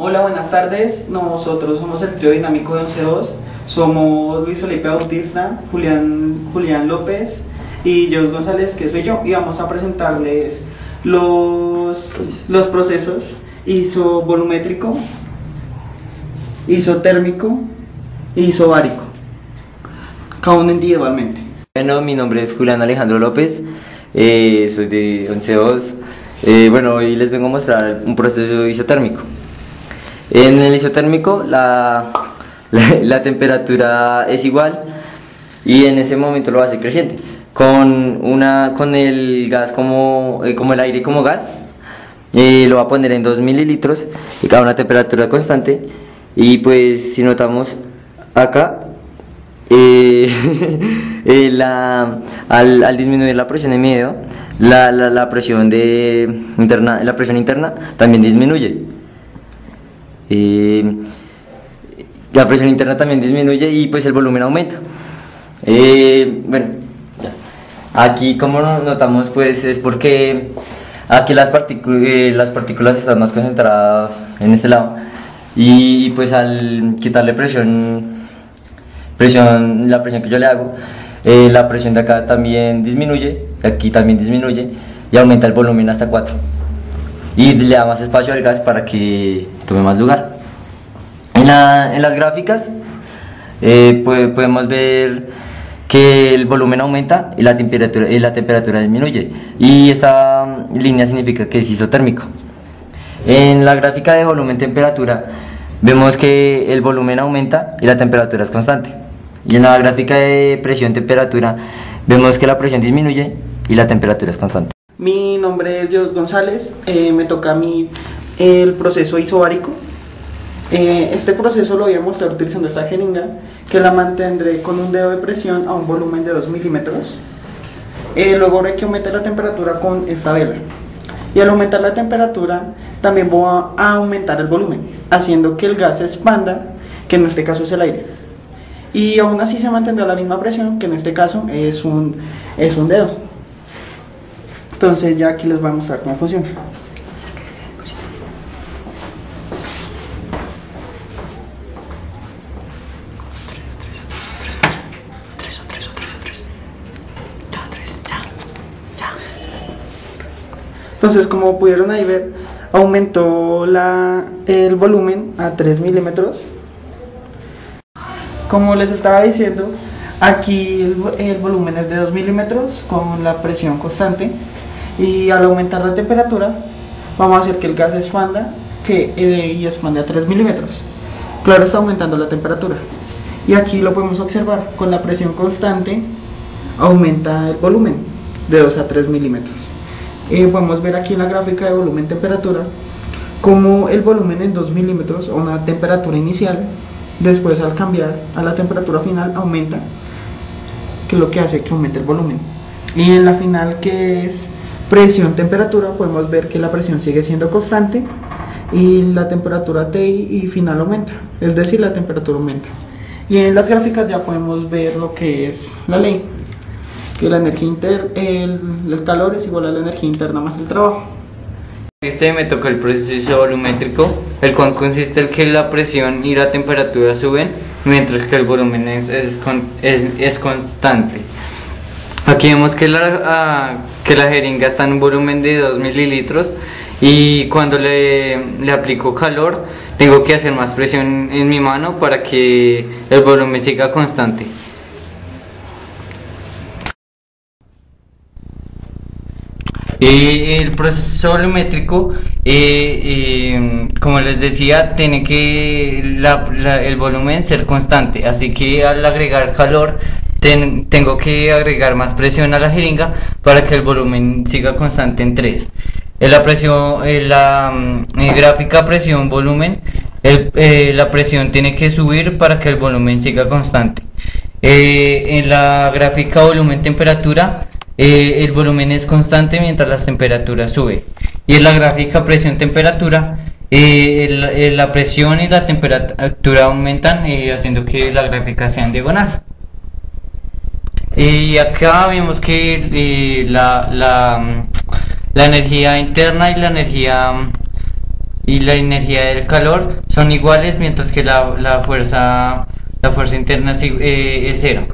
Hola, buenas tardes. Nosotros somos el trío dinámico de 11-2. Somos Luis Felipe Bautista, Julián López y Jos González, que soy yo, y vamos a presentarles los procesos isovolumétrico, isotérmico e isobárico, cada uno individualmente. Bueno, mi nombre es Julián Alejandro López, soy de 11-2. Bueno, hoy les vengo a mostrar un proceso isotérmico. En el isotérmico la temperatura es igual y en ese momento lo va a hacer creciente. Con el gas como el aire como gas, lo va a poner en 2 mililitros y a una temperatura constante. Y pues si notamos acá, al disminuir la presión en medio, la presión interna también disminuye. La presión interna también disminuye y pues el volumen aumenta. Bueno, ya. Aquí como notamos, pues es porque aquí las partículas están más concentradas en este lado, y pues al quitarle la presión que yo le hago, la presión de acá también disminuye, aquí también disminuye y aumenta el volumen hasta 4 y le da más espacio al gas para que tome más lugar. En las gráficas podemos ver que el volumen aumenta y la temperatura disminuye, y esta línea significa que es isotérmico. En la gráfica de volumen-temperatura vemos que el volumen aumenta y la temperatura es constante, y en la gráfica de presión-temperatura vemos que la presión disminuye y la temperatura es constante. Mi nombre es Jos González, me toca a mí el proceso isobárico. Este proceso lo voy a mostrar utilizando esta jeringa, que la mantendré con un dedo de presión a un volumen de 2 milímetros. Luego hay que aumentar la temperatura con esta vela, y al aumentar la temperatura también voy a aumentar el volumen, haciendo que el gas se expanda, que en este caso es el aire, y aún así se mantendrá la misma presión, que en este caso es un dedo. Entonces ya aquí les voy a mostrar cómo funciona. Entonces, como pudieron ahí ver, aumentó el volumen a 3 milímetros. Como les estaba diciendo, aquí el volumen es de 2 milímetros con la presión constante, y al aumentar la temperatura vamos a hacer que el gas expanda y expande a 3 milímetros. Claro, está aumentando la temperatura, y aquí lo podemos observar, con la presión constante aumenta el volumen de 2 a 3 milímetros. Podemos ver aquí en la gráfica de volumen-temperatura como el volumen en 2 milímetros a una temperatura inicial, después al cambiar a la temperatura final aumenta, que es lo que hace que aumente el volumen. Y en la final, que es presión-temperatura, podemos ver que la presión sigue siendo constante y la temperatura T y final aumenta, es decir, la temperatura aumenta. Y en las gráficas ya podemos ver lo que es la ley, que la energía el calor es igual a la energía interna más el trabajo. Me tocó el proceso volumétrico, el cual consiste en que la presión y la temperatura suben, mientras que el volumen es constante. Aquí vemos que la jeringa está en un volumen de 2 mililitros, y cuando le aplico calor tengo que hacer más presión en mi mano para que el volumen siga constante. El proceso volumétrico, como les decía, tiene que el volumen ser constante, así que al agregar calor tengo que agregar más presión a la jeringa para que el volumen siga constante en 3. En la gráfica presión-volumen, la presión tiene que subir para que el volumen siga constante. En la gráfica volumen-temperatura, el volumen es constante mientras las temperaturas suben. Y en la gráfica presión-temperatura, la presión y la temperatura aumentan, haciendo que la gráfica sea en diagonal. Y acá vemos que la energía interna y y la energía del calor son iguales, mientras que la fuerza interna es cero.